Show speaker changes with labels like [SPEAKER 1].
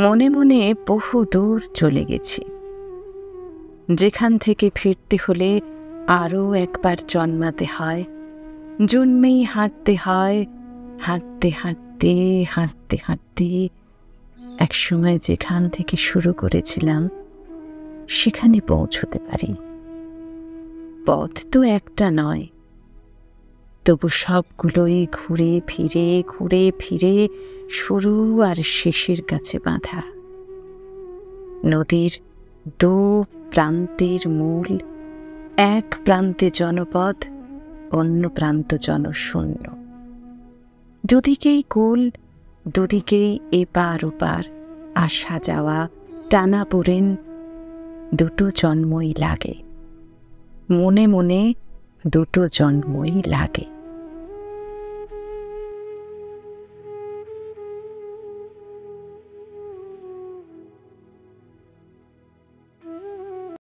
[SPEAKER 1] মনে মনে বহু দূর চলে গেছি, যেখান থেকে ফিরতে হলে আরও একবার জন্মাতে হয়, জন্মেই হাঁটতে হয়, হাঁটতে হাঁটতে হাঁটতে হাঁটতে একসময় যেখান থেকে শুরু করেছিলাম সেখানে পৌঁছতে পারি। পথ তো একটা নয়, তবু সবগুলোই ঘুরে ফিরে শুরু আর শেষের কাছে বাঁধা। নদীর দু প্রান্তের মূল, এক প্রান্তে জনপদ, অন্য প্রান্ত জনশূন্য। দুদিকেই কুল, দুদিকেই এপার ওপার, আসা যাওয়া, টানাপোড়েন, দুটো জন্মই লাগে। মনে মনে দুটো জন্মই লাগে।